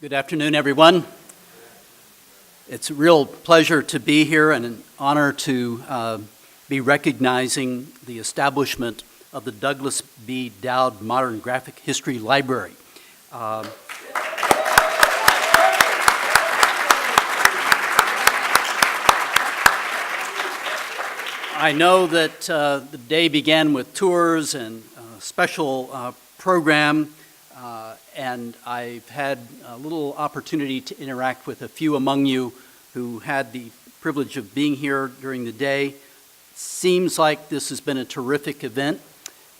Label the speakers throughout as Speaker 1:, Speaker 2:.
Speaker 1: Good afternoon, everyone. It's a real pleasure to be here and an honor to be recognizing the establishment of the Douglas B. Dowd Modern Graphic History Library. I know that the day began with tours and a special program, and I've had a little opportunity to interact with a few among you who had the privilege of being here during the day. Seems like this has been a terrific event,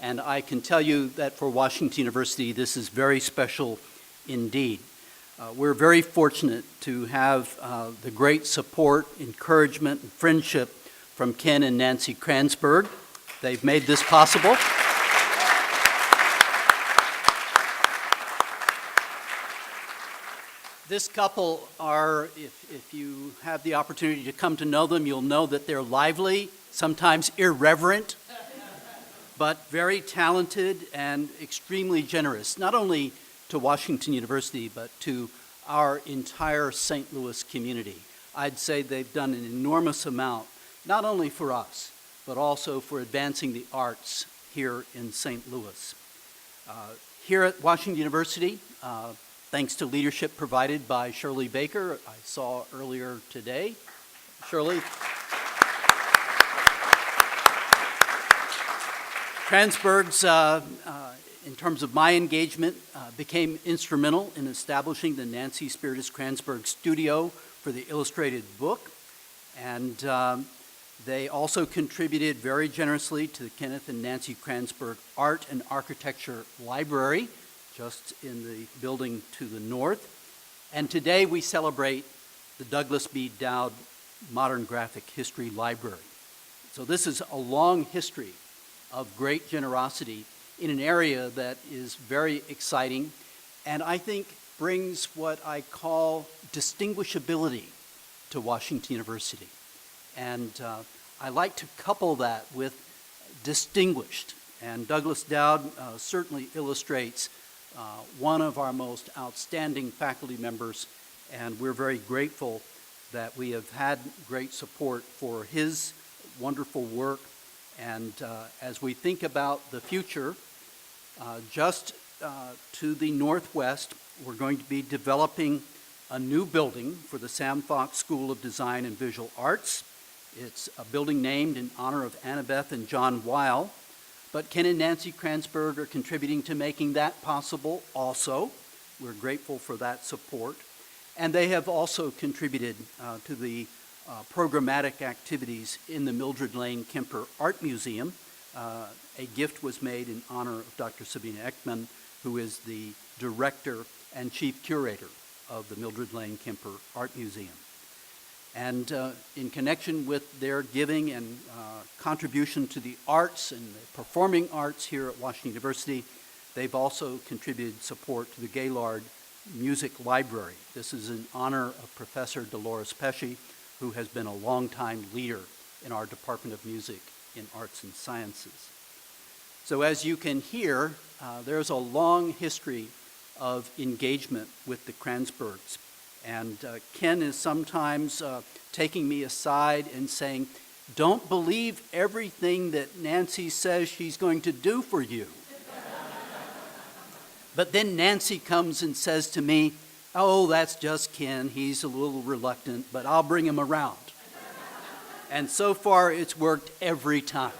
Speaker 1: and I can tell you that for Washington University, this is very special indeed. We're very fortunate to have the great support, encouragement, and friendship from Ken and Nancy Kranzberg. They've made this possible. This couple are, if you have the opportunity to come to know them, you'll know that they're lively, sometimes irreverent, but very talented and extremely generous, not only to Washington University, but to our entire St. Louis community. I'd say they've done an enormous amount, not only for us, but also for advancing the arts here in St. Louis. Here at Washington University, thanks to leadership provided by Shirley Baker, I saw earlier today. Shirley. Kranzberg's, in terms of my engagement, became instrumental in establishing the Nancy Spiritus Kranzberg Studio for the illustrated book. And they also contributed very generously to the Kenneth and Nancy Kranzberg Art and Architecture Library, just in the building to the north. And today we celebrate the Douglas B. Dowd Modern Graphic History Library. So this is a long history of great generosity in an area that is very exciting and I think brings what I call distinguishability to Washington University. And I like to couple that with distinguished. And Douglas Dowd certainly illustrates one of our most outstanding faculty members, and we're very grateful that we have had great support for his wonderful work. And as we think about the future, just to the northwest, we're going to be developing a new building for the Sam Fox School of Design and Visual Arts. It's a building named in honor of Annabeth and John Weil. But Ken and Nancy Kranzberg are contributing to making that possible also. We're grateful for that support. And they have also contributed to the programmatic activities in the Mildred Lane Kemper Art Museum. A gift was made in honor of Dr. Sabina Ekman, who is the director and chief curator of the Mildred Lane Kemper Art Museum. And in connection with their giving and contribution to the arts and the performing arts here at Washington University, they've also contributed support to the Gaylord Music Library. This is in honor of Professor Dolores Pesce, who has been a longtime leader in our Department of Music in Arts and Sciences. So as you can hear, there's a long history of engagement with the Kranzbergs. And Ken is sometimes taking me aside and saying, "Don't believe everything that Nancy says she's going to do for you." But then Nancy comes and says to me, "Oh, that's just Ken. He's a little reluctant, but I'll bring him around." And so far, it's worked every time.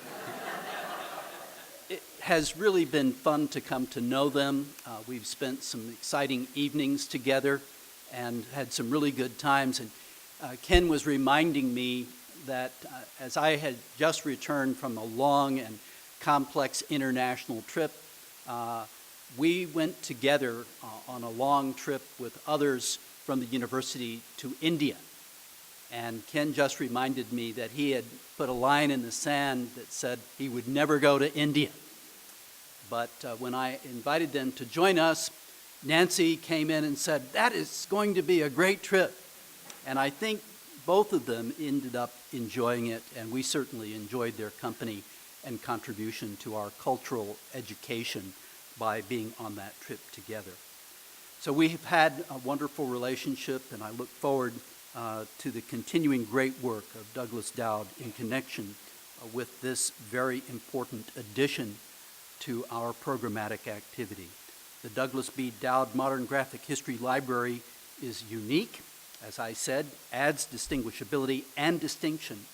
Speaker 1: It has really been fun to come to know them. We've spent some exciting evenings together and had some really good times. And Ken was reminding me that as I had just returned from a long and complex international trip, we went together on a long trip with others from the university to India. And Ken just reminded me that he had put a line in the sand that said he would never go to India. But when I invited them to join us, Nancy came in and said, "That is going to be a great trip." And I think both of them ended up enjoying it, and we certainly enjoyed their company and contribution to our cultural education by being on that trip together. So we have had a wonderful relationship, and I look forward to the continuing great work of Douglas Dowd in connection with this very important addition to our programmatic activity. The Douglas B. Dowd Modern Graphic History Library is unique, as I said, adds distinguishability and distinction.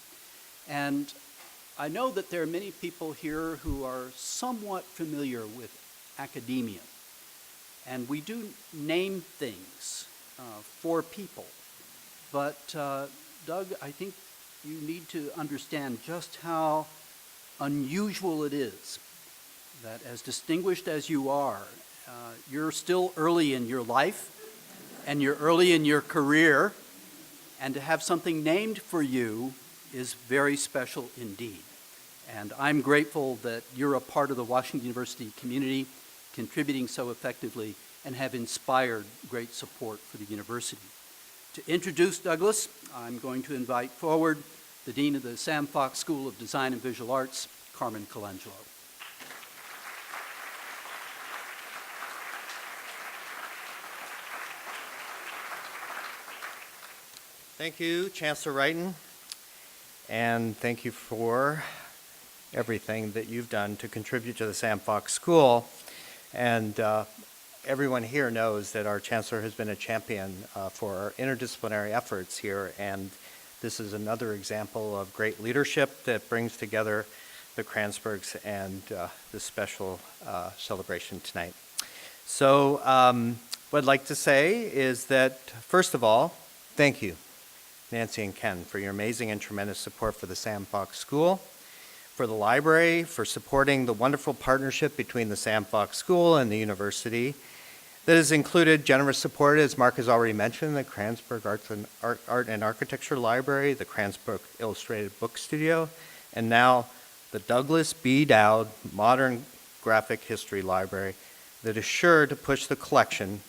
Speaker 1: And I know that there are many people here who are somewhat familiar with academia. And we do name things for people. But Doug, I think you need to understand just how unusual it is that as distinguished as you are, you're still early in your life and you're early in your career, and to have something named for you is very special indeed. And I'm grateful that you're a part of the Washington University community, contributing so effectively, and have inspired great support for the university. To introduce Douglas, I'm going to invite forward the Dean of the Sam Fox School of Design and Visual Arts, Carmen Colangelo.
Speaker 2: Thank you, Chancellor Wrighton, and thank you for everything that you've done to contribute to the Sam Fox School. And everyone here knows that our Chancellor has been a champion for our interdisciplinary efforts here, and this is another example of great leadership that brings together the Kransbergs and this special celebration tonight. So what I'd like to say is that, first of all, thank you, Nancy and Ken, for your amazing and tremendous support for the Sam Fox School, for the library, for supporting the wonderful partnership between the Sam Fox School and the university that has included generous support, as Mark has already mentioned, the Kransberg Art and Architecture Library, the Kransberg Illustrated Book Studio, and now the Douglas B. Dowd Modern Graphic History Library that is sure to push the collection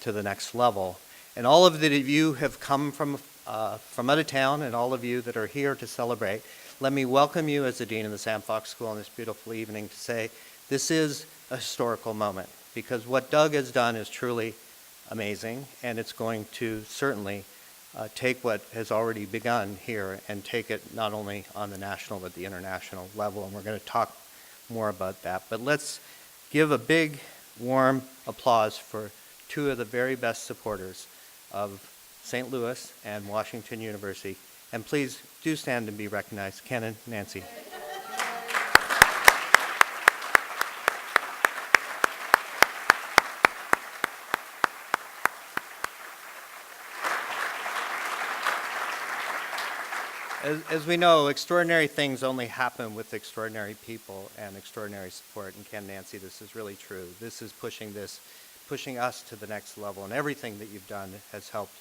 Speaker 2: to the next level. And all of you have come from out of town, and all of you that are here to celebrate, let me welcome you as the Dean of the Sam Fox School on this beautiful evening to say this is a historical moment, because what Doug has done is truly amazing, and it's going to certainly take what has already begun here and take it not only on the national but the international level, and we're going to talk more about that. But let's give a big, warm applause for two of the very best supporters of St. Louis and Washington University. And please do stand and be recognized. Ken and Nancy. As we know, extraordinary things only happen with extraordinary people and extraordinary support. And Ken, Nancy, this is really true. This is pushing us to the next level. And everything that you've done has helped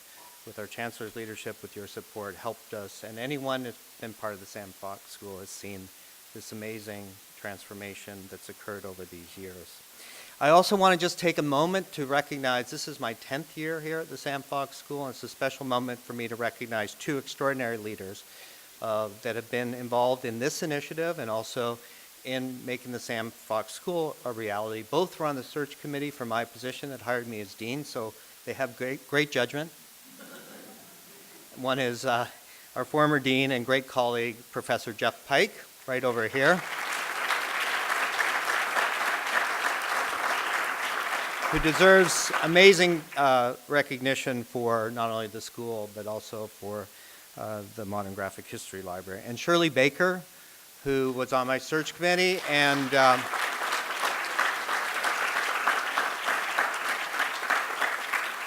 Speaker 2: with our Chancellor's leadership, with your support, helped us. And anyone that's been part of the Sam Fox School has seen this amazing transformation that's occurred over these years. I also want to just take a moment to recognize, this is my 10th year here at the Sam Fox School, and it's a special moment for me to recognize two extraordinary leaders that have been involved in this initiative and also in making the Sam Fox School a reality. Both were on the search committee for my position that hired me as dean, so they have great judgment. One is our former dean and great colleague, Professor Jeff Pike, right over here, who deserves amazing recognition for not only the school, but also for the Modern Graphic History Library. And Shirley Baker, who was on my search committee, and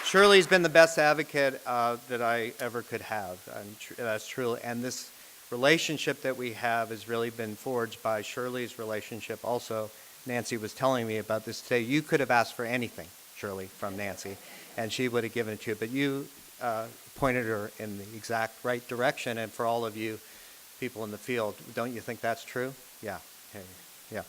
Speaker 2: Shirley's been the best advocate that I ever could have, and that's true. And this relationship that we have has really been forged by Shirley's relationship. Also, Nancy was telling me about this today. You could have asked for anything, Shirley, from Nancy, and she would have given it to you. But you pointed her in the exact right direction. And for all of you people in the field, don't you think that's true? Yeah. Yeah.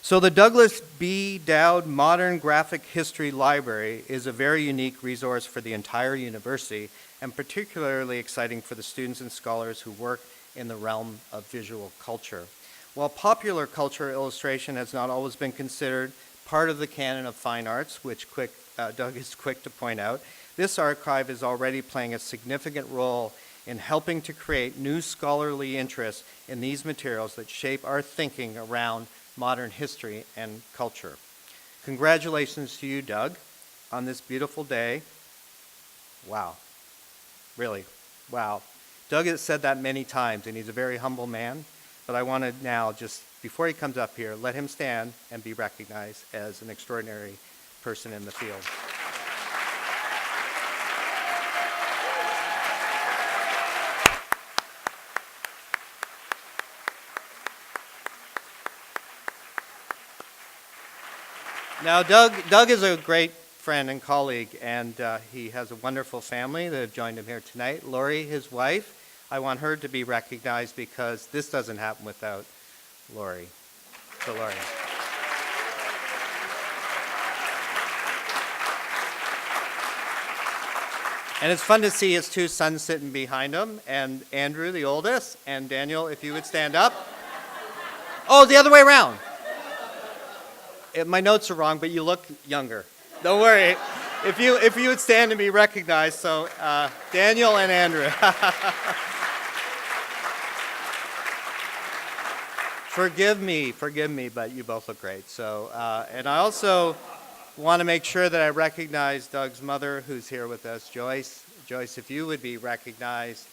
Speaker 2: So the Douglas B. Dowd Modern Graphic History Library is a very unique resource for the entire university, and particularly exciting for the students and scholars who work in the realm of visual culture. While popular culture illustration has not always been considered part of the canon of fine arts, which quick Doug is quick to point out, this archive is already playing a significant role in helping to create new scholarly interest in these materials that shape our thinking around modern history and culture. Congratulations to you, Doug, on this beautiful day. Wow. Really, wow. Doug has said that many times, and he's a very humble man, but I want to now, just before he comes up here, let him stand and be recognized as an extraordinary person in the field. Now, Doug is a great friend and colleague, and he has a wonderful family that have joined him here tonight. Lori, his wife, I want her to be recognized because this doesn't happen without Lori. So, Lori. And it's fun to see his two sons sitting behind him, and Andrew, the oldest, and Daniel, if you would stand up. Oh, the other way around. My notes are wrong, but you look younger. Don't worry. If you would stand and be recognized, so Daniel and Andrew. Forgive me, but you both look great. So, and I also want to make sure that I recognize Doug's mother, who's here with us, Joyce. Joyce, if you would be recognized.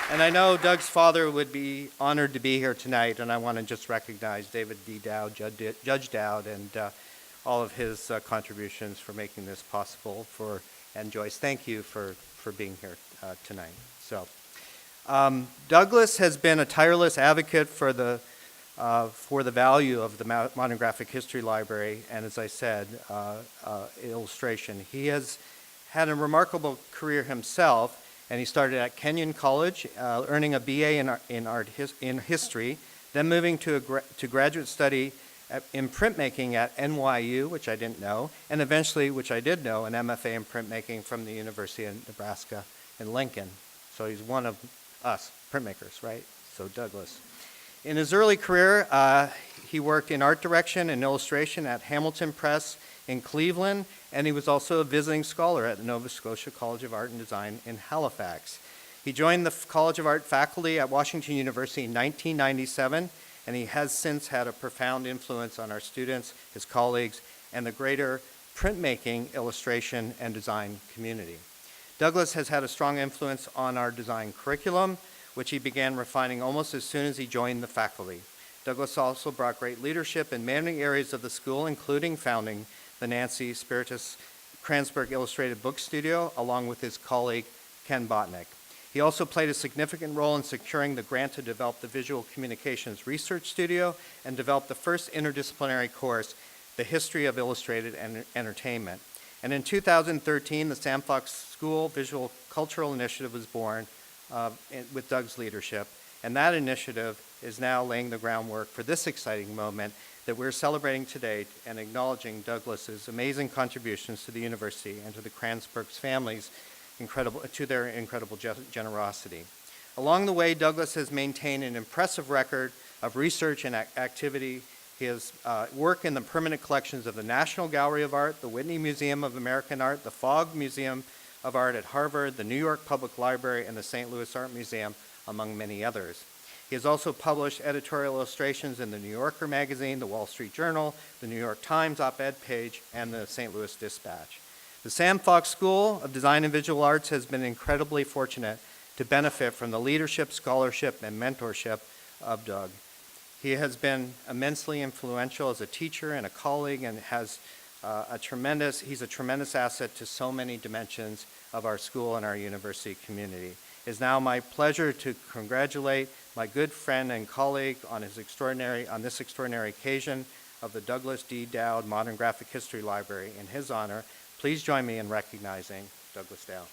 Speaker 2: And I know Doug's father would be honored to be here tonight, and I want to just recognize David D. Dowd, Judge Dowd, and all of his contributions for making this possible. And Joyce, thank you for being here tonight. So, Douglas has been a tireless advocate for the value of the Modern Graphic History Library, and as I said, illustration. He has had a remarkable career himself. And he started at Kenyon College, earning a BA in history, then moving to graduate study in printmaking at NYU, which I didn't know, and eventually, which I did know, an MFA in printmaking from the University of Nebraska in Lincoln. So he's one of us printmakers, right? So Douglas. In his early career, he worked in art direction and illustration at Hamilton Press in Cleveland, and he was also a visiting scholar at the Nova Scotia College of Art and Design in Halifax. He joined the College of Art faculty at Washington University in 1997, and he has since had a profound influence on our students, his colleagues, and the greater printmaking, illustration, and design community. Douglas has had a strong influence on our design curriculum, which he began refining almost as soon as he joined the faculty. Douglas also brought great leadership in many areas of the school, including founding the Nancy Spiritus Kransberg Illustrated Book Studio, along with his colleague, Ken Botnick. He also played a significant role in securing the grant to develop the Visual Communications Research Studio and develop the first interdisciplinary course, The History of Illustrated Entertainment. And in 2013, the Sam Fox School Visual Cultural Initiative was born with Doug's leadership, and that initiative is now laying the groundwork for this exciting moment that we're celebrating today and acknowledging Douglas's amazing contributions to the university and to the Kransberg's families, their incredible generosity. Along the way, Douglas has maintained an impressive record of research and activity. His work in the permanent collections of the National Gallery of Art, the Whitney Museum of American Art, the Fogg Museum of Art at Harvard, the New York Public Library, and the St. Louis Art Museum, among many others. He has also published editorial illustrations in the New Yorker magazine, the Wall Street Journal, the New York Times op-ed page, and the St. Louis Dispatch. The Sam Fox School of Design and Visual Arts has been incredibly fortunate to benefit from the leadership, scholarship, and mentorship of Doug. He has been immensely influential as a teacher and a colleague, and he's a tremendous asset to so many dimensions of our school and our university community. It is now my pleasure to congratulate my good friend and colleague on this extraordinary occasion of the Douglas D. Dowd Modern Graphic History Library. In his honor, please join me in recognizing Douglas Dowd.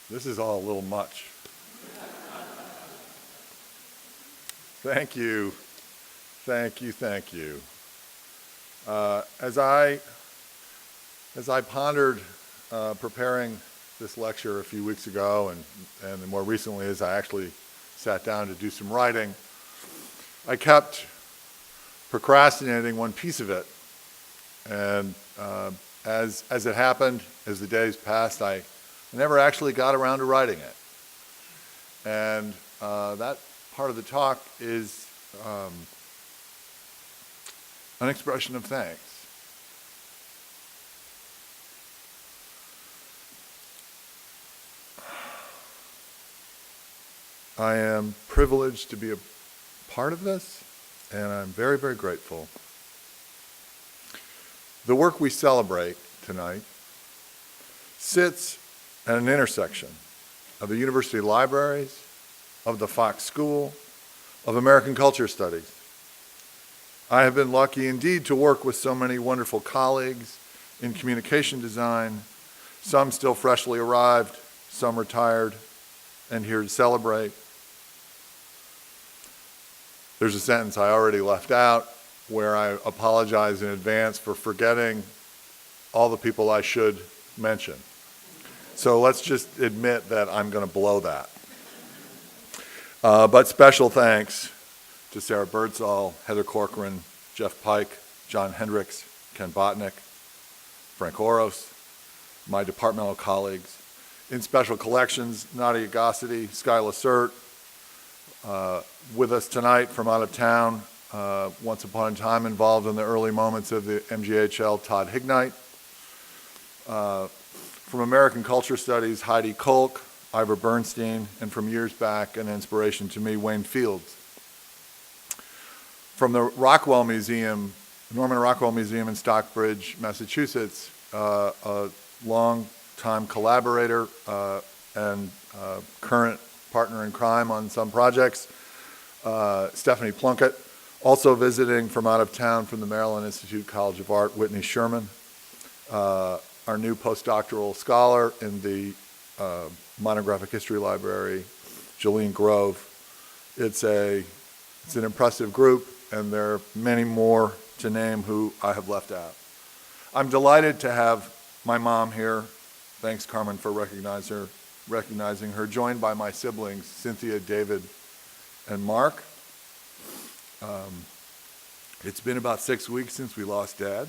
Speaker 3: This is all a little much. Thank you. Thank you, thank you. As I pondered preparing this lecture a few weeks ago, and more recently as I actually sat down to do some writing, I kept procrastinating one piece of it. And as it happened, as the days passed, I never actually got around to writing it. And that part of the talk is an expression of thanks. I am privileged to be a part of this, and I'm very, very grateful. The work we celebrate tonight sits at an intersection of the university libraries, of the Fox School, of American Culture Studies. I have been lucky indeed to work with so many wonderful colleagues in communication design, some still freshly arrived, some retired, and here to celebrate. There's a sentence I already left out where I apologize in advance for forgetting all the people I should mention. So let's just admit that I'm going to blow that. But special thanks to Sarah Birdsall, Heather Corcoran, Jeff Pike, John Hendricks, Ken Botnick, Frank Oros, my departmental colleagues. In special collections, Nadia Gossity, Sky Lacert, with us tonight from out of town, once upon a time involved in the early moments of the MGHL, Todd Hignite. From American Culture Studies, Heidi Kolk, Ivor Bernstein, and from years back, an inspiration to me, Wayne Fields. From the Rockwell Museum, Norman Rockwell Museum in Stockbridge, Massachusetts, a long-time collaborator and current partner in crime on some projects, Stephanie Plunkett. Also visiting from out of town from the Maryland Institute College of Art, Whitney Sherman, our new postdoctoral scholar in the Monographic History Library, Jolene Grove. It's an impressive group, and there are many more to name who I have left out. I'm delighted to have my mom here. Thanks, Carmen, for recognizing her, joined by my siblings, Cynthia, David, and Mark. It's been about 6 weeks since we lost Dad.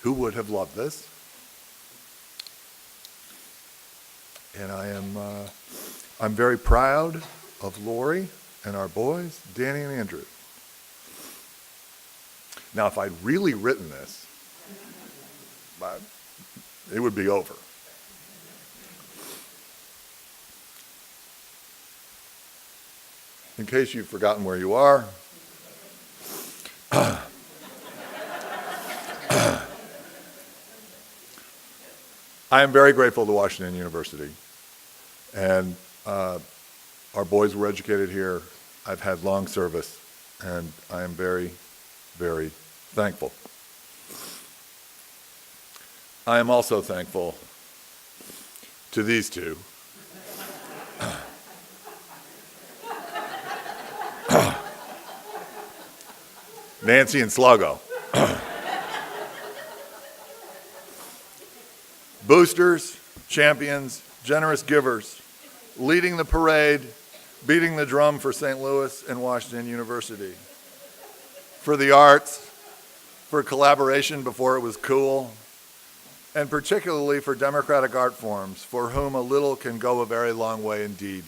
Speaker 3: Who would have loved this? And I'm very proud of Lori and our boys, Danny and Andrew. Now, if I'd really written this, it would be over. In case you've forgotten where you are, I am very grateful to Washington University, and our boys were educated here. I've had long service, and I am very, very thankful. I am also thankful to these two. Nancy and Sluggo. Boosters, champions, generous givers, leading the parade, beating the drum for St. Louis and Washington University. For the arts, for collaboration before it was cool, and particularly for democratic art forms, for whom a little can go a very long way indeed.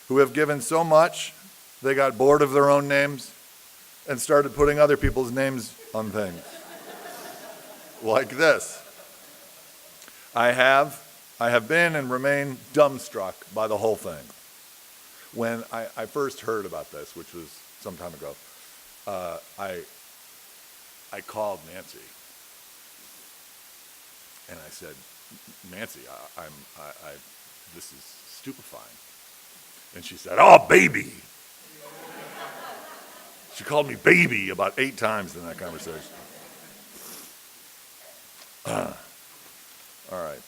Speaker 3: Who have given so much, they got bored of their own names and started putting other people's names on things. Like this. I have been and remain dumbstruck by the whole thing. When I first heard about this, which was some time ago, I called Nancy, and I said, "Nancy, this is stupefying." And she said, "Oh, baby." She called me baby about 8 times in that conversation. All right.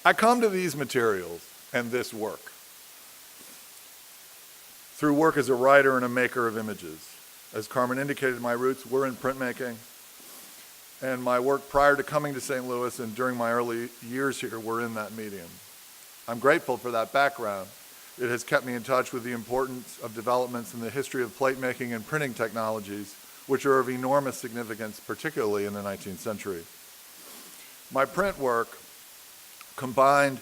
Speaker 3: I come to these materials and this work through work as a writer and a maker of images. As Carmen indicated, my roots were in printmaking, and my work prior to coming to St. Louis and during my early years here were in that medium. I'm grateful for that background. It has kept me in touch with the importance of developments in the history of plate making and printing technologies, which are of enormous significance, particularly in the 19th century. My print work, combined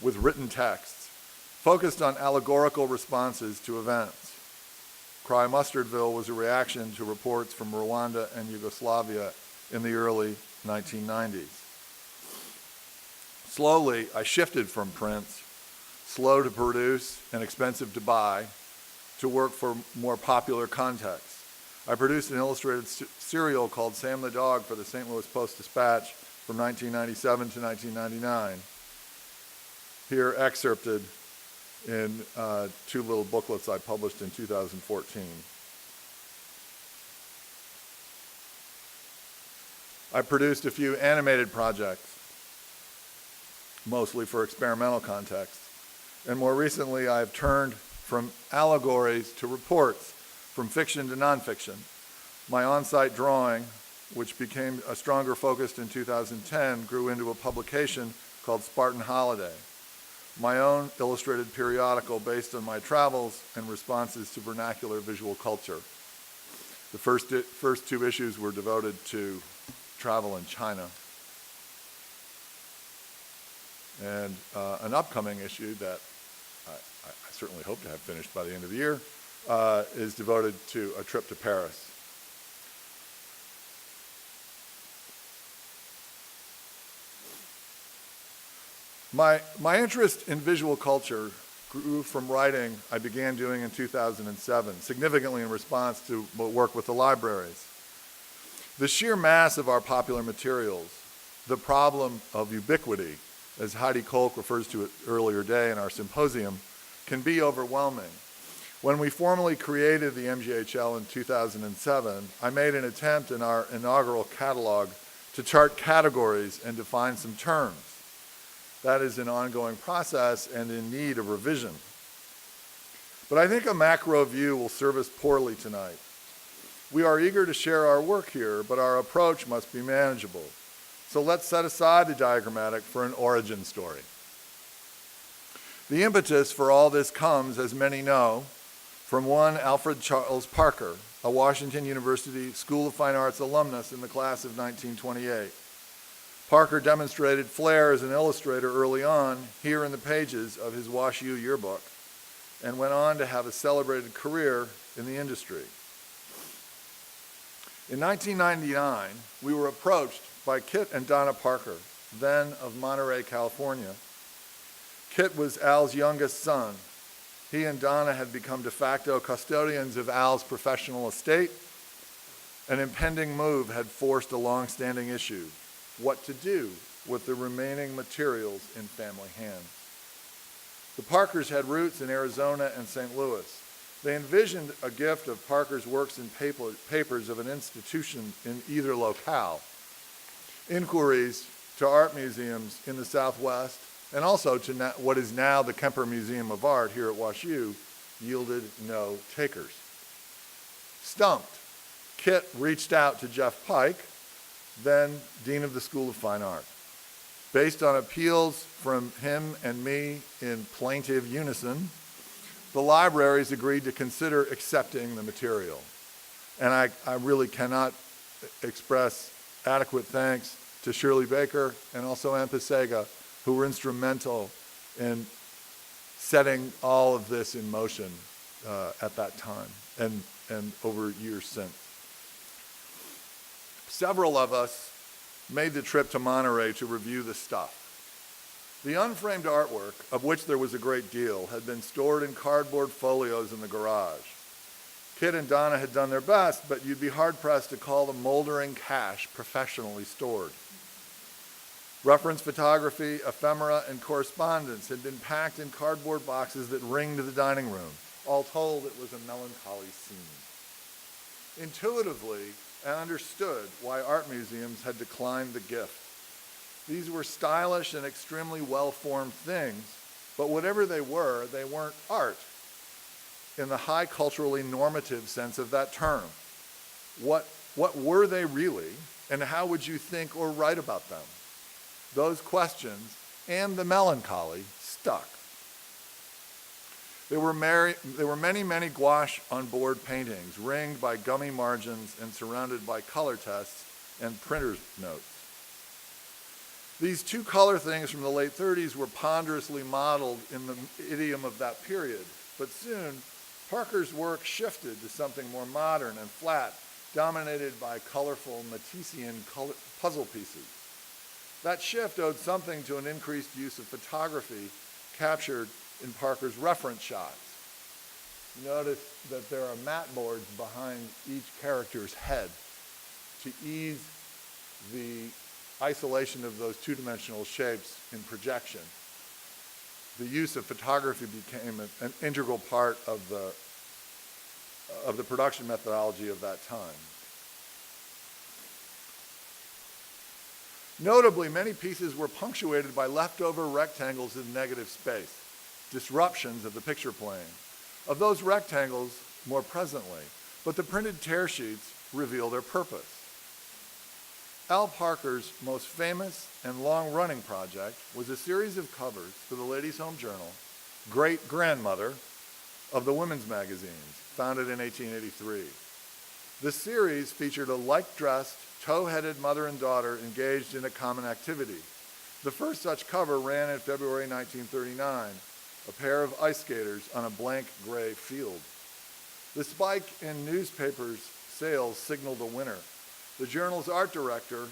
Speaker 3: with written texts, focused on allegorical responses to events. Cry Mustardville was a reaction to reports from Rwanda and Yugoslavia in the early 1990s. Slowly, I shifted from prints, slow to produce and expensive to buy, to work for more popular contexts. I produced an illustrated serial called Sam the Dog for the St. Louis Post-Dispatch from 1997 to 1999. Here excerpted in two little booklets I published in 2014. I produced a few animated projects, mostly for experimental contexts. And more recently, I've turned from allegories to reports, from fiction to nonfiction. My on-site drawing, which became a stronger focus in 2010, grew into a publication called Spartan Holiday, my own illustrated periodical based on my travels and responses to vernacular visual culture. The first two issues were devoted to travel in China. And an upcoming issue that I certainly hope to have finished by the end of the year is devoted to a trip to Paris. My interest in visual culture grew from writing I began doing in 2007, significantly in response to work with the libraries. The sheer mass of our popular materials, the problem of ubiquity, as Heidi Kolk refers to it earlier today in our symposium, can be overwhelming. When we formally created the MGHL in 2007, I made an attempt in our inaugural catalog to chart categories and define some terms. That is an ongoing process and in need of revision. But I think a macro view will serve us poorly tonight. We are eager to share our work here, but our approach must be manageable. So let's set aside the diagrammatic for an origin story. The impetus for all this comes, as many know, from one Alfred Charles Parker, a Washington University School of Fine Arts alumnus in the class of 1928. Parker demonstrated flair as an illustrator early on, here in the pages of his WashU yearbook, and went on to have a celebrated career in the industry. In 1999, we were approached by Kit and Donna Parker, then of Monterey, California. Kit was Al's youngest son. He and Donna had become de facto custodians of Al's professional estate. An impending move had forced a long-standing issue: what to do with the remaining materials in family hands. The Parkers had roots in Arizona and St. Louis. They envisioned a gift of Parker's works and papers of an institution in either locale. Inquiries to art museums in the Southwest and also to what is now the Kemper Museum of Art here at WashU yielded no takers. Stumped, Kit reached out to Jeff Pike, then Dean of the School of Fine Art. Based on appeals from him and me in plaintive unison, the libraries agreed to consider accepting the material. And I really cannot express adequate thanks to Shirley Baker and also Ann Pasega, who were instrumental in setting all of this in motion at that time and over years since. Several of us made the trip to Monterey to review the stuff. The unframed artwork, of which there was a great deal, had been stored in cardboard folios in the garage. Kit and Donna had done their best, but you'd be hard-pressed to call the moldering cache professionally stored. Reference photography, ephemera, and correspondence had been packed in cardboard boxes that ringed the dining room. All told, it was a melancholy scene. Intuitively, I understood why art museums had declined the gift. These were stylish and extremely well-formed things, but whatever they weren't art in the high culturally normative sense of that term. What were they really, and how would you think or write about them? Those questions and the melancholy stuck. There were many, many gouache on board paintings, ringed by gummy margins and surrounded by color tests and printer's notes. These two color things from the late 30s were ponderously modeled in the idiom of that period, but soon Parker's work shifted to something more modern and flat, dominated by colorful Matissean puzzle pieces. That shift owed something to an increased use of photography captured in Parker's reference shots. Notice that there are mat boards behind each character's head to ease the isolation of those two-dimensional shapes in projection. The use of photography became an integral part of the production methodology of that time. Notably, many pieces were punctuated by leftover rectangles in negative space, disruptions of the picture plane. Of those rectangles, more presently, but the printed tear sheets reveal their purpose. Al Parker's most famous and long-running project was a series of covers for the Ladies' Home Journal, great-grandmother of the women's magazines, founded in 1883. The series featured a like-dressed, tow-headed mother and daughter engaged in a common activity. The first such cover ran in February 1939, a pair of ice skaters on a blank gray field. The spike in newspapers' sales signaled a winner. The journal's art director,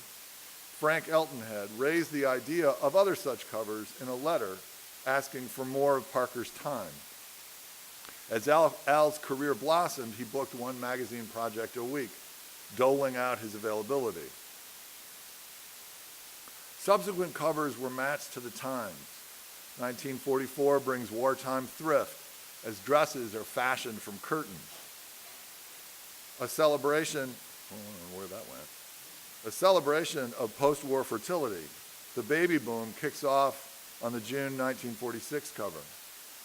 Speaker 3: Frank Eltonhead, raised the idea of other such covers in a letter asking for more of Parker's time. As Al's career blossomed, he booked one magazine project a week, doling out his availability. Subsequent covers were matched to the times. 1944 brings wartime thrift, as dresses are fashioned from curtains. A celebration of post-war fertility. The baby boom kicks off on the June 1946 cover.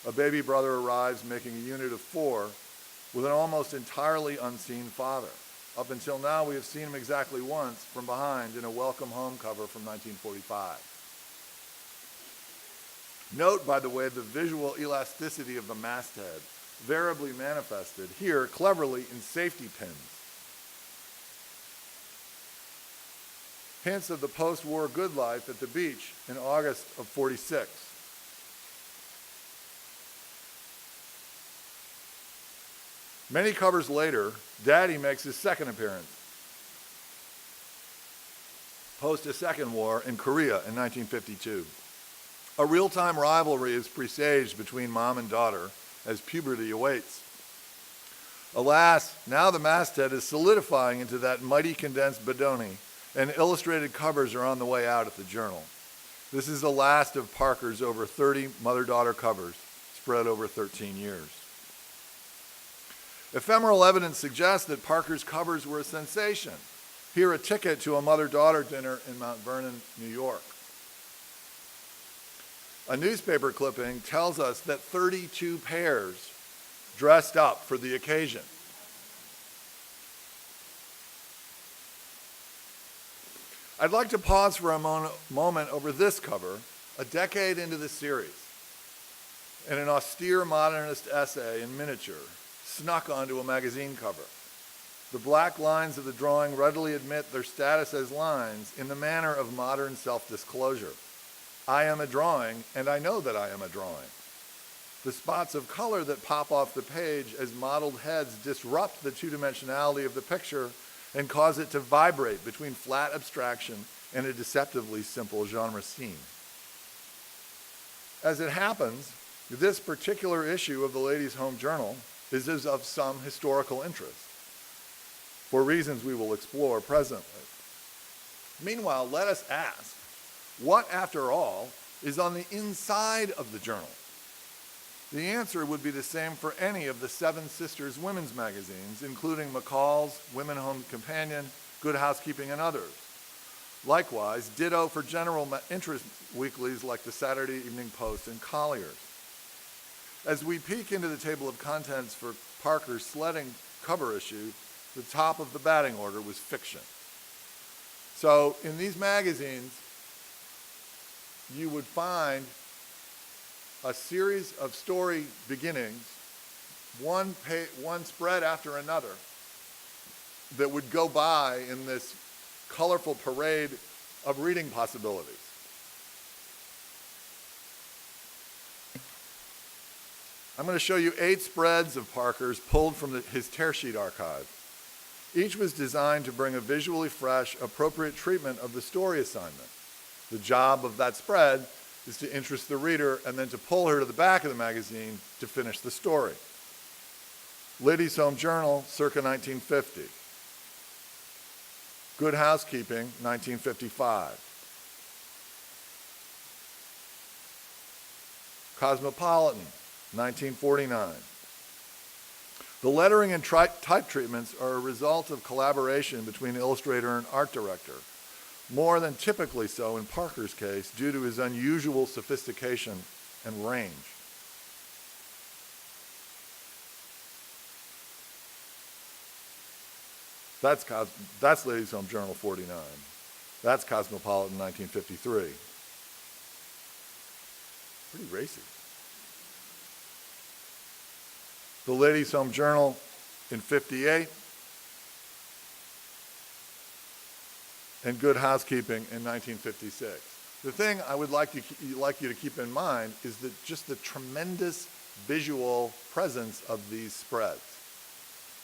Speaker 3: A baby brother arrives making a unit of 4 with an almost entirely unseen father. Up until now, we have seen him exactly once from behind in a Welcome Home cover from 1945. Note, by the way, the visual elasticity of the masthead, variably manifested here cleverly in safety pins. Hints of the post-war good life at the beach in August of 46. Many covers later, Daddy makes his second appearance, post a second war in Korea in 1952. A real-time rivalry is presaged between mom and daughter as puberty awaits. Alas, now the masthead is solidifying into that mighty condensed Bodoni, and illustrated covers are on the way out at the Journal. This is the last of Parker's over 30 mother-daughter covers spread over 13 years. Ephemeral evidence suggests that Parker's covers were a sensation. Here, a ticket to a mother-daughter dinner in Mount Vernon, New York. A newspaper clipping tells us that 32 pairs dressed up for the occasion. I'd like to pause for a moment over this cover, a decade into the series, and an austere modernist essay in miniature snuck onto a magazine cover. The black lines of the drawing readily admit their status as lines in the manner of modern self-disclosure. I am a drawing, and I know that I am a drawing. The spots of color that pop off the page as modeled heads disrupt the two-dimensionality of the picture and cause it to vibrate between flat abstraction and a deceptively simple genre scene. As it happens, this particular issue of the Ladies' Home Journal is of some historical interest, for reasons we will explore presently. Meanwhile, let us ask, what, after all, is on the inside of the journal? The answer would be the same for any of the 7 Sisters women's magazines, including McCall's, Women Home Companion, Good Housekeeping, and others. Likewise, ditto for general interest weeklies like the Saturday Evening Post and Collier's. As we peek into the table of contents for Parker's sledding cover issue, the top of the batting order was fiction. So in these magazines, you would find a series of story beginnings, one spread after another, that would go by in this colorful parade of reading possibilities. I'm going to show you 8 spreads of Parker's pulled from his tear sheet archive. Each was designed to bring a visually fresh, appropriate treatment of the story assignment. The job of that spread is to interest the reader and then to pull her to the back of the magazine to finish the story. Ladies' Home Journal, circa 1950. Good Housekeeping, 1955. Cosmopolitan, 1949. The lettering and type treatments are a result of collaboration between illustrator and art director, more than typically so in Parker's case due to his unusual sophistication and range. That's Ladies' Home Journal 49. That's Cosmopolitan 1953. Pretty racy. The Ladies' Home Journal in 58, and Good Housekeeping in 1956. The thing I would like you to keep in mind is that just the tremendous visual presence of these spreads.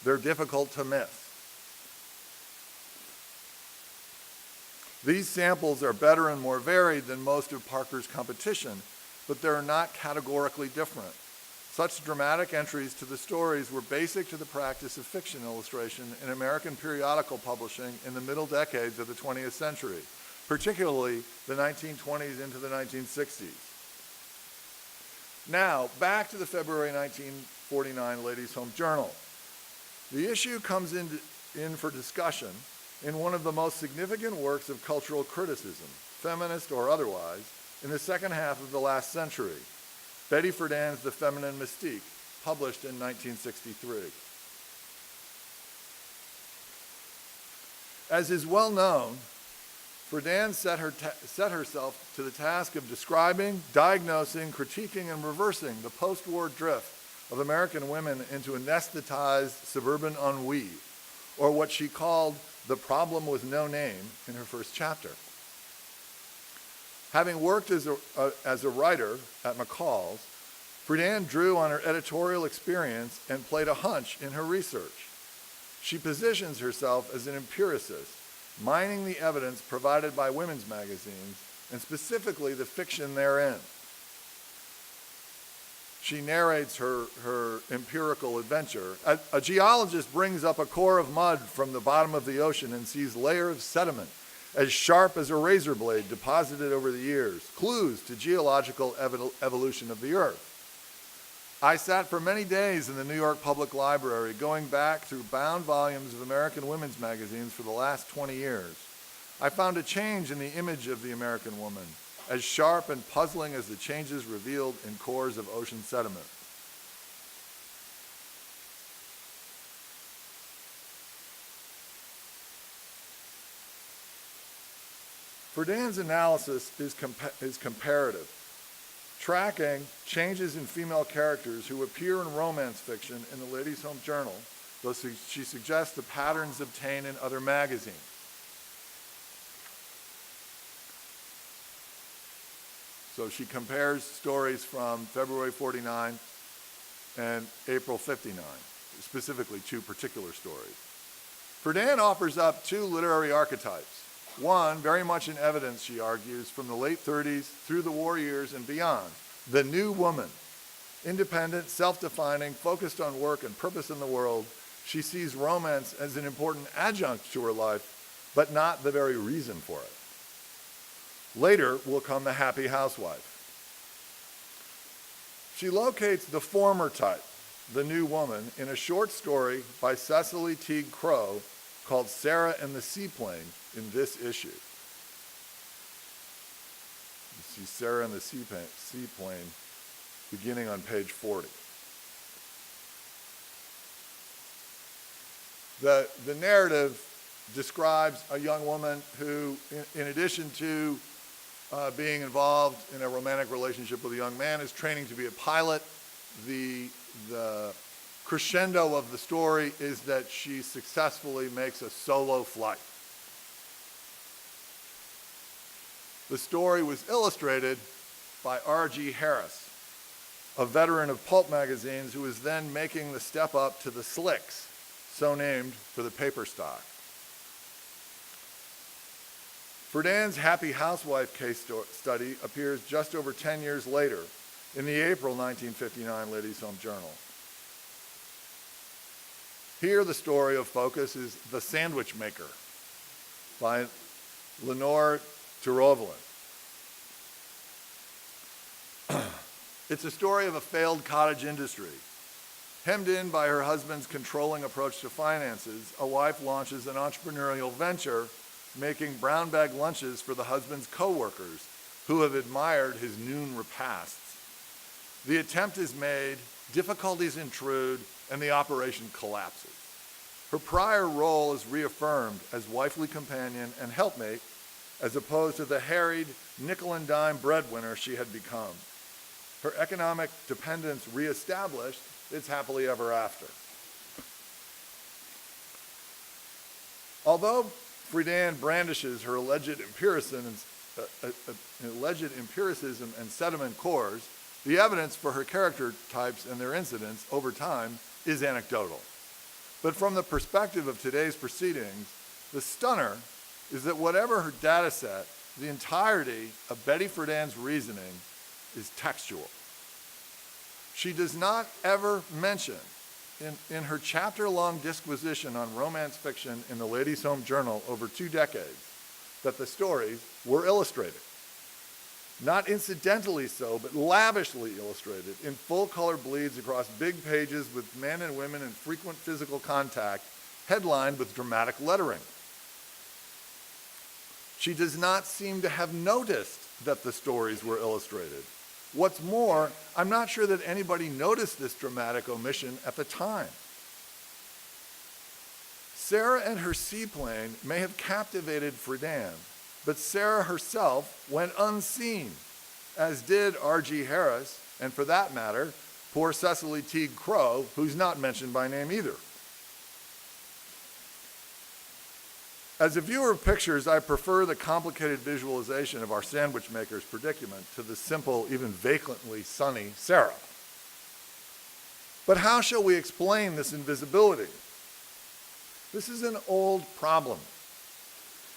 Speaker 3: They're difficult to miss. These samples are better and more varied than most of Parker's competition, but they're not categorically different. Such dramatic entries to the stories were basic to the practice of fiction illustration in American periodical publishing in the middle decades of the 20th century, particularly the 1920s into the 1960s. Now, back to the February 1949 Ladies' Home Journal. The issue comes in for discussion in one of the most significant works of cultural criticism, feminist or otherwise, in the second half of the last century, Betty Friedan's The Feminine Mystique, published in 1963. As is well known, Friedan set herself to the task of describing, diagnosing, critiquing, and reversing the post-war drift of American women into anesthetized suburban ennui, or what she called the problem with no name in her first chapter. Having worked as a writer at McCall's, Friedan drew on her editorial experience and played a hunch in her research. She positions herself as an empiricist, mining the evidence provided by women's magazines, and specifically the fiction therein. She narrates her empirical adventure. A geologist brings up a core of mud from the bottom of the ocean and sees layers of sediment as sharp as a razor blade deposited over the years, clues to geological evolution of the Earth. I sat for many days in the New York Public Library going back through bound volumes of American women's magazines for the last 20 years. I found a change in the image of the American woman, as sharp and puzzling as the changes revealed in cores of ocean sediment. Friedan's analysis is comparative, tracking changes in female characters who appear in romance fiction in the Ladies' Home Journal, though she suggests the patterns obtained in other magazines. So she compares stories from February 49 and April 59, specifically 2 particular stories. Friedan offers up 2 literary archetypes. One, very much in evidence, she argues, from the late 30s through the war years and beyond, the new woman. Independent, self-defining, focused on work and purpose in the world, she sees romance as an important adjunct to her life, but not the very reason for it. Later will come the happy housewife. She locates the former type, the new woman, in a short story by Cecily Teague Crowe called Sarah and the Seaplane in this issue. see Sarah in the seaplane, beginning on page 40. The narrative describes a young woman who, in addition to being involved in a romantic relationship with a young man, is training to be a pilot. The crescendo of the story is that she successfully makes a solo flight. The story was illustrated by R.G. Harris, a veteran of pulp magazines who was then making the step up to the slicks, so named for the paper stock. Friedan's Happy Housewife case study appears just over 10 years later in the April 1959 Ladies' Home Journal. Here the story of focus is The Sandwich Maker by Lenore Turovalin. It's a story of a failed cottage industry. Hemmed in by her husband's controlling approach to finances, a wife launches an entrepreneurial venture making brown bag lunches for the husband's co-workers who have admired his noon repasts. The attempt is made, difficulties intrude, and the operation collapses. Her prior role is reaffirmed as wifely companion and helpmate, as opposed to the harried nickel and dime breadwinner she had become. Her economic dependence reestablished, it's happily ever after. Although Friedan brandishes her alleged empiricism and sediment cores, the evidence for her character types and their incidents over time is anecdotal. But from the perspective of today's proceedings, the stunner is that whatever her data set, the entirety of Betty Friedan's reasoning is textual. She does not ever mention in her chapter-long disquisition on romance fiction in the Ladies' Home Journal over 2 decades that the stories were illustrated. Not incidentally so, but lavishly illustrated in full-color bleeds across big pages with men and women in frequent physical contact, headlined with dramatic lettering. She does not seem to have noticed that the stories were illustrated. What's more, I'm not sure that anybody noticed this dramatic omission at the time. Sarah and her seaplane may have captivated Friedan, but Sarah herself went unseen, as did R.G. Harris, and for that matter, poor Cecily Teague Crowe, who's not mentioned by name either. As a viewer of pictures, I prefer the complicated visualization of our sandwich maker's predicament to the simple, even vacantly sunny Sarah. But how shall we explain this invisibility? This is an old problem.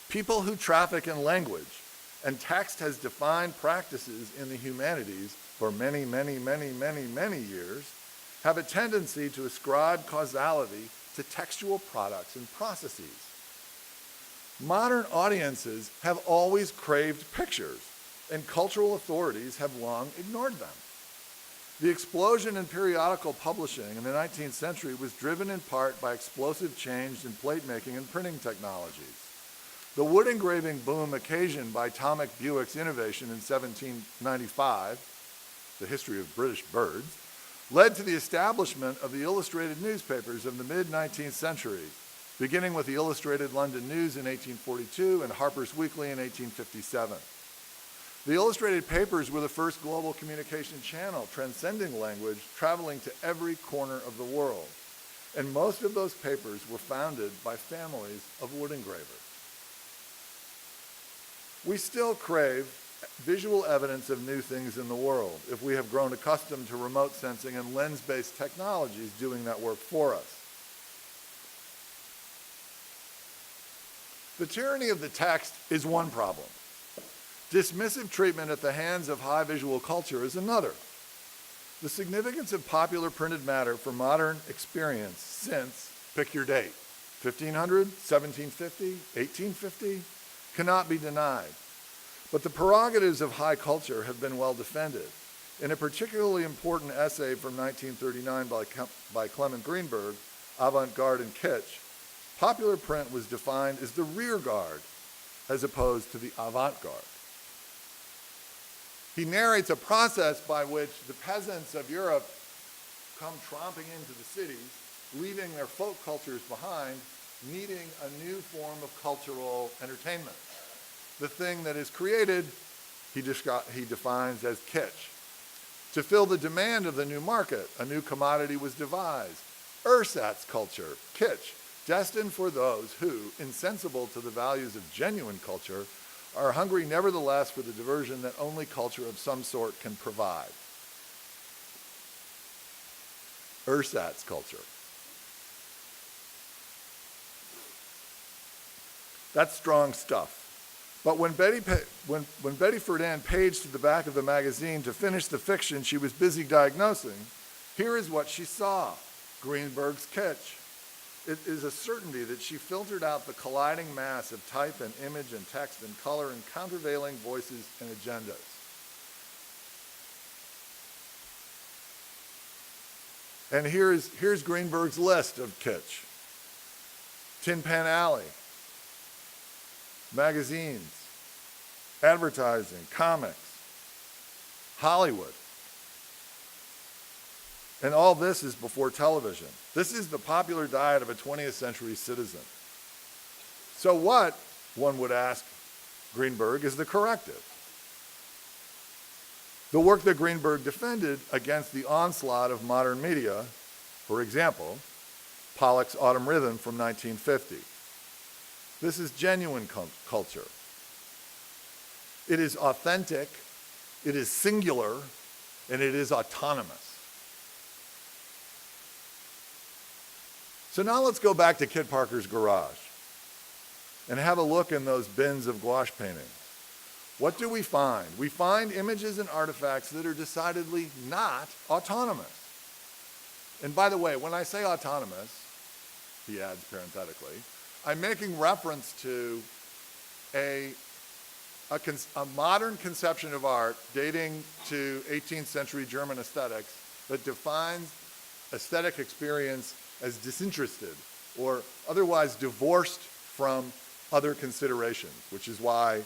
Speaker 3: People who traffic in language, and text has defined practices in the humanities for many, many, many, many, many years, have a tendency to ascribe causality to textual products and processes. Modern audiences have always craved pictures, and cultural authorities have long ignored them. The explosion in periodical publishing in the 19th century was driven in part by explosive change in plate making and printing technologies. The wood engraving boom occasioned by Tomac Buick's innovation in 1795, the history of British birds, led to the establishment of the illustrated newspapers of the mid-19th century, beginning with the Illustrated London News in 1842 and Harper's Weekly in 1857. The illustrated papers were the first global communication channel, transcending language, traveling to every corner of the world. And most of those papers were founded by families of wood engravers. We still crave visual evidence of new things in the world if we have grown accustomed to remote sensing and lens-based technologies doing that work for us. The tyranny of the text is one problem. Dismissive treatment at the hands of high visual culture is another. The significance of popular printed matter for modern experience since, pick your date, 1500, 1750, 1850, cannot be denied. But the prerogatives of high culture have been well defended. In a particularly important essay from 1939 by Clement Greenberg, Avant-Garde and Kitsch, popular print was defined as the rear guard as opposed to the avant-garde. He narrates a process by which the peasants of Europe come tromping into the cities, leaving their folk cultures behind, needing a new form of cultural entertainment. The thing that is created, he defines as kitsch. To fill the demand of the new market, a new commodity was devised, ersatz culture, kitsch, destined for those who, insensible to the values of genuine culture, are hungry nevertheless for the diversion that only culture of some sort can provide. Ersatz culture. That's strong stuff. But when Betty Friedan paged to the back of the magazine to finish the fiction she was busy diagnosing, here is what she saw: Greenberg's kitsch. It is a certainty that she filtered out the colliding mass of type and image and text and color and countervailing voices and agendas. And here's Greenberg's list of kitsch: Tin Pan Alley, magazines, advertising, comics, Hollywood. And all this is before television. This is the popular diet of a 20th century citizen. So what, one would ask Greenberg, is the corrective? The work that Greenberg defended against the onslaught of modern media, for example, Pollock's Autumn Rhythm from 1950. This is genuine culture. It is authentic, it is singular, and it is autonomous. So now let's go back to Kit Parker's garage and have a look in those bins of gouache paintings. What do we find? We find images and artifacts that are decidedly not autonomous. And by the way, when I say autonomous, he adds parenthetically, I'm making reference to a modern conception of art dating to 18th century German aesthetics that defines aesthetic experience as disinterested or otherwise divorced from other considerations, which is why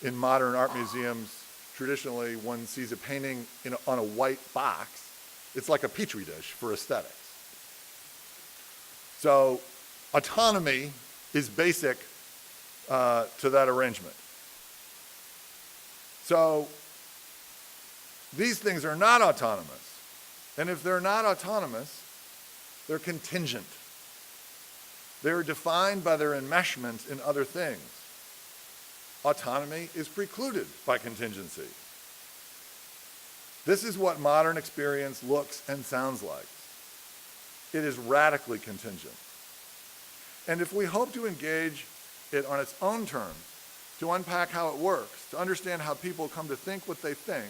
Speaker 3: in modern art museums, traditionally one sees a painting on a white box. It's like a petri dish for aesthetics. So autonomy is basic to that arrangement. So these things are not autonomous. And if they're not autonomous, they're contingent. They're defined by their enmeshment in other things. Autonomy is precluded by contingency. This is what modern experience looks and sounds like. It is radically contingent. And if we hope to engage it on its own terms, to unpack how it works, to understand how people come to think what they think,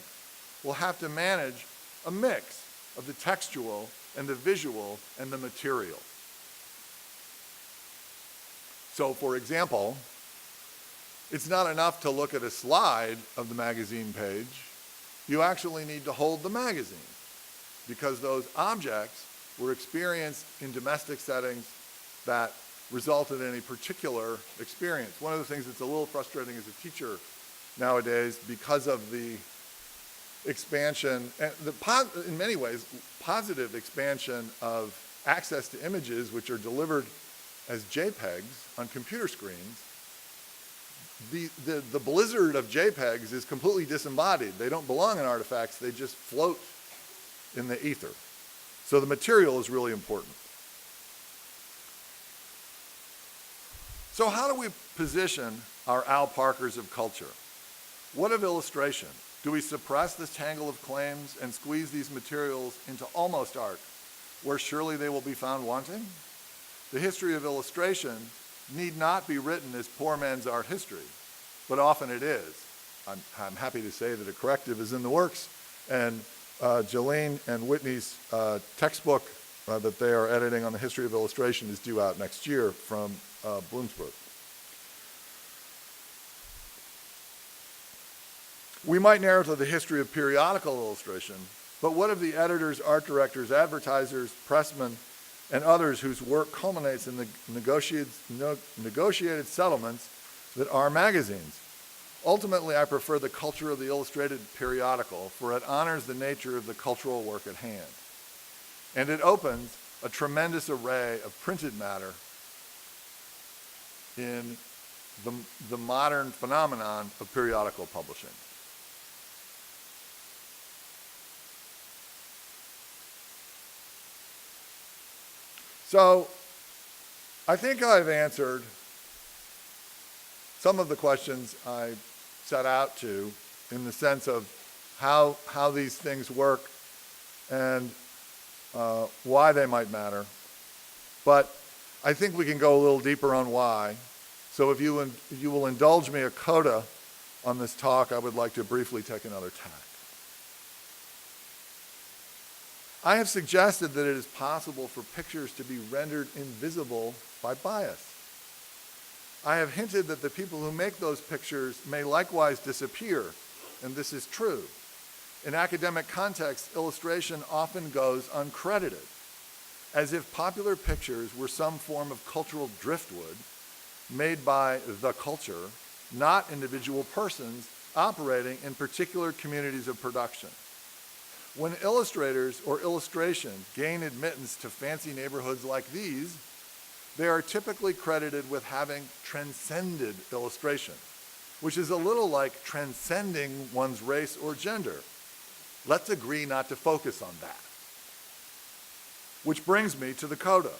Speaker 3: we'll have to manage a mix of the textual and the visual and the material. So, for example, it's not enough to look at a slide of the magazine page. You actually need to hold the magazine, because those objects were experienced in domestic settings that resulted in a particular experience. One of the things that's a little frustrating as a teacher nowadays, because of the expansion, and in many ways, positive expansion of access to images which are delivered as JPEGs on computer screens, the blizzard of JPEGs is completely disembodied. They don't belong in artifacts, they just float in the ether. So the material is really important. So how do we position our Al Parkers of culture? What of illustration? Do we suppress this tangle of claims and squeeze these materials into almost art, where surely they will be found wanting? The history of illustration need not be written as poor man's art history, but often it is. I'm happy to say that a corrective is in the works, and Jolene and Whitney's textbook that they are editing on the history of illustration is due out next year from Bloomsburg. We might narrow to the history of periodical illustration, but what of the editors, art directors, advertisers, pressmen, and others whose work culminates in the negotiated settlements that are magazines? Ultimately, I prefer the culture of the illustrated periodical, for it honors the nature of the cultural work at hand. And it opens a tremendous array of printed matter in the modern phenomenon of periodical publishing. So, I think I've answered some of the questions I set out to in the sense of how these things work and why they might matter. But I think we can go a little deeper on why. So if you will indulge me a coda on this talk, I would like to briefly take another tack. I have suggested that it is possible for pictures to be rendered invisible by bias. I have hinted that the people who make those pictures may likewise disappear, and this is true. In academic contexts, illustration often goes uncredited, as if popular pictures were some form of cultural driftwood made by the culture, not individual persons operating in particular communities of production. When illustrators or illustration gain admittance to fancy neighborhoods like these, they are typically credited with having transcended illustration, which is a little like transcending one's race or gender. Let's agree not to focus on that. Which brings me to the coda.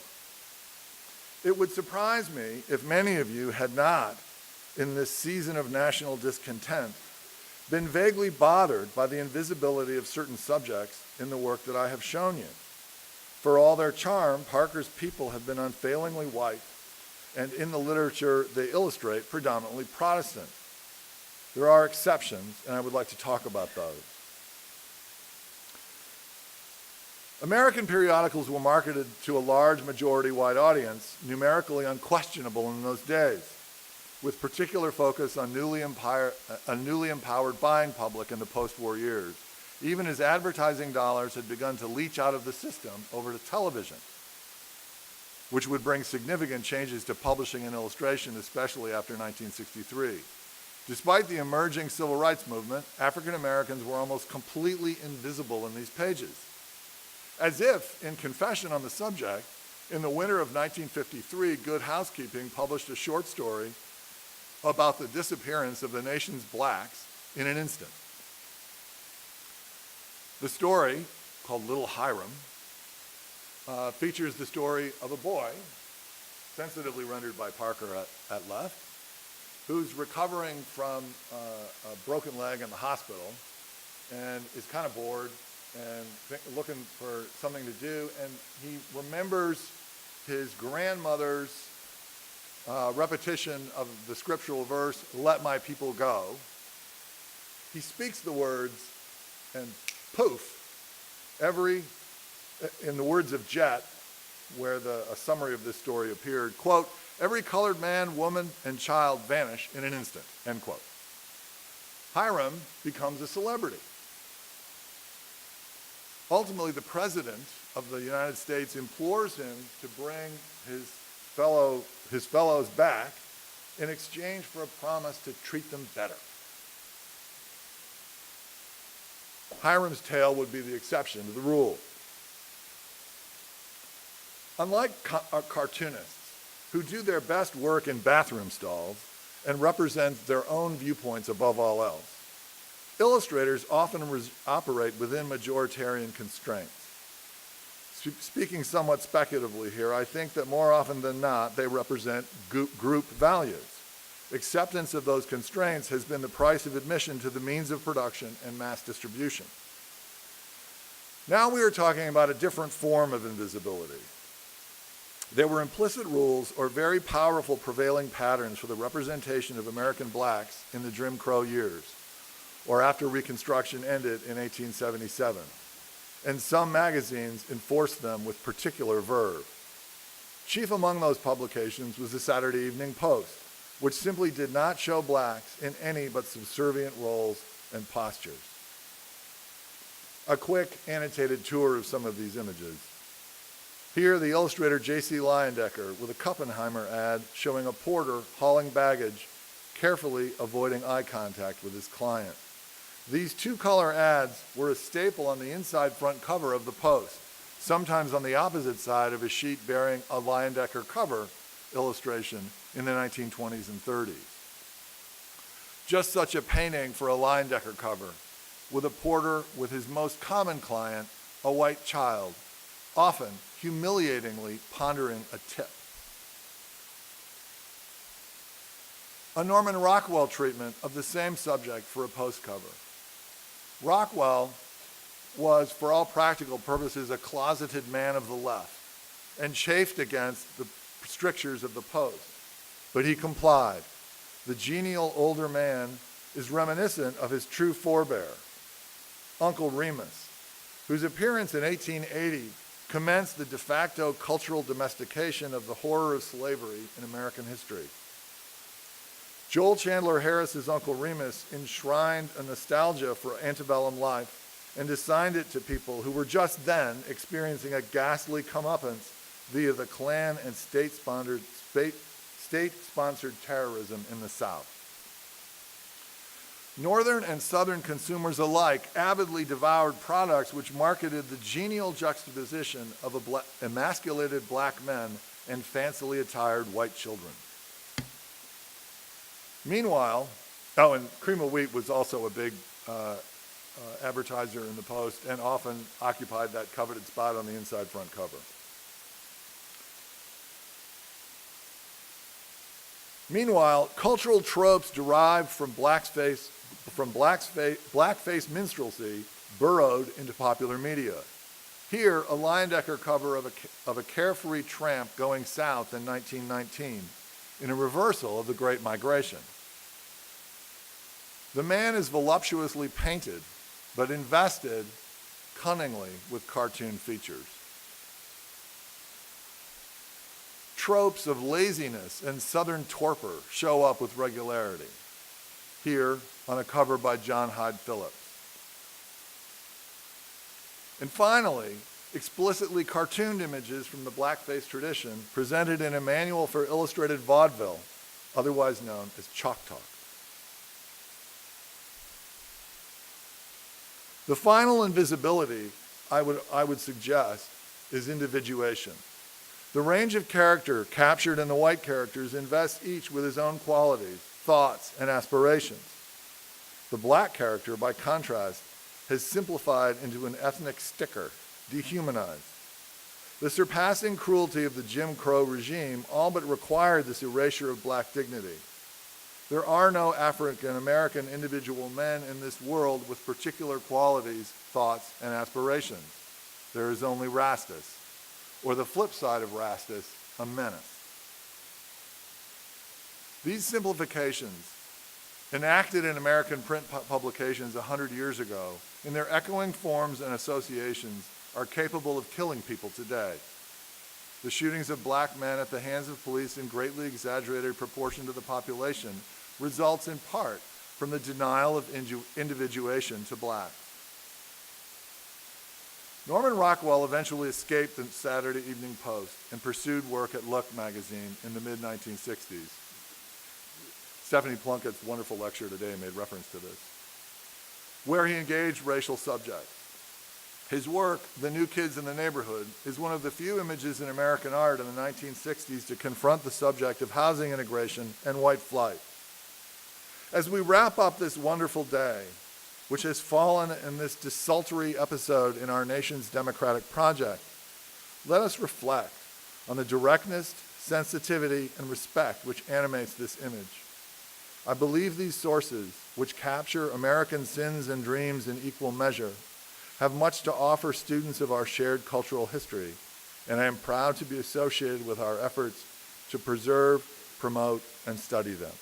Speaker 3: It would surprise me if many of you had not, in this season of national discontent, been vaguely bothered by the invisibility of certain subjects in the work that I have shown you. For all their charm, Parker's people have been unfailingly white, and in the literature they illustrate, predominantly Protestant. There are exceptions, and I would like to talk about those. American periodicals were marketed to a large majority white audience, numerically unquestionable in those days, with particular focus on a newly empowered buying public in the post-war years, even as advertising dollars had begun to leach out of the system over to television, which would bring significant changes to publishing and illustration, especially after 1963. Despite the emerging civil rights movement, African Americans were almost completely invisible in these pages. As if, in confession on the subject, in the winter of 1953, Good Housekeeping published a short story about the disappearance of the nation's blacks in an instant. The story, called Little Hiram, features the story of a boy, sensitively rendered by Parker at left, who's recovering from a broken leg in the hospital and is kind of bored and looking for something to do, and he remembers his grandmother's repetition of the scriptural verse, "Let my people go." He speaks the words, and poof, in the words of Jet, where a summary of this story appeared, quote, "Every colored man, woman, and child vanish in an instant," end quote. Hiram becomes a celebrity. Ultimately, the president of the United States implores him to bring his fellows back in exchange for a promise to treat them better. Hiram's tale would be the exception to the rule. Unlike cartoonists, who do their best work in bathroom stalls and represent their own viewpoints above all else, illustrators often operate within majoritarian constraints. Speaking somewhat speculatively here, I think that more often than not, they represent group values. Acceptance of those constraints has been the price of admission to the means of production and mass distribution. Now we are talking about a different form of invisibility. There were implicit rules or very powerful prevailing patterns for the representation of American blacks in the Jim Crow years, or after Reconstruction ended in 1877, and some magazines enforced them with particular verve. Chief among those publications was the Saturday Evening Post, which simply did not show blacks in any but subservient roles and postures. A quick annotated tour of some of these images. Here, the illustrator J.C. Leyendecker with a Kuppenheimer ad showing a porter hauling baggage carefully avoiding eye contact with his client. These two-color ads were a staple on the inside front cover of the Post, sometimes on the opposite side of a sheet bearing a Leyendecker cover illustration in the 1920s and 30s. Just such a painting for a Leyendecker cover, with a porter with his most common client, a white child, often humiliatingly pondering a tip. A Norman Rockwell treatment of the same subject for a Post cover. Rockwell was, for all practical purposes, a closeted man of the left and chafed against the strictures of the Post. But he complied. The genial older man is reminiscent of his true forebear, Uncle Remus, whose appearance in 1880 commenced the de facto cultural domestication of the horror of slavery in American history. Joel Chandler Harris's Uncle Remus enshrined a nostalgia for antebellum life and assigned it to people who were just then experiencing a ghastly comeuppance via the Klan and state-sponsored terrorism in the South. Northern and Southern consumers alike avidly devoured products which marketed the genial juxtaposition of emasculated black men and fancily attired white children. Meanwhile, and Cream of Wheat was also a big advertiser in the Post and often occupied that coveted spot on the inside front cover. Meanwhile, cultural tropes derived from blackface minstrelsy burrowed into popular media. Here, a Leyendecker cover of a carefree tramp going south in 1919, in a reversal of the Great Migration. The man is voluptuously painted, but invested cunningly with cartoon features. Tropes of laziness and Southern torpor show up with regularity. Here, on a cover by John Hyde Phillips. And finally, explicitly cartooned images from the blackface tradition presented in a manual for illustrated vaudeville, otherwise known as Chalk Talk. The final invisibility I would suggest is individuation. The range of character captured in the white characters invests each with his own qualities, thoughts, and aspirations. The black character, by contrast, has simplified into an ethnic sticker, dehumanized. The surpassing cruelty of the Jim Crow regime all but required this erasure of black dignity. There are no African American individual men in this world with particular qualities, thoughts, and aspirations. There is only Rastus, or the flip side of Rastus, a menace. These simplifications, enacted in American print publications 100 years ago, in their echoing forms and associations, are capable of killing people today. The shootings of black men at the hands of police in greatly exaggerated proportion to the population results in part from the denial of individuation to black. Norman Rockwell eventually escaped the Saturday Evening Post and pursued work at Look magazine in the mid-1960s. Stephanie Plunkett's wonderful lecture today made reference to this, where he engaged racial subjects. His work, The New Kids in the Neighborhood, is one of the few images in American art in the 1960s to confront the subject of housing integration and white flight. As we wrap up this wonderful day, which has fallen in this desultory episode in our nation's democratic project, let us reflect on the directness, sensitivity, and respect which animates this image. I believe these sources, which capture American sins and dreams in equal measure, have much to offer students of our shared cultural history, and I am proud to be associated with our efforts to preserve, promote, and study them.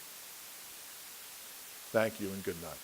Speaker 3: Thank you and good night.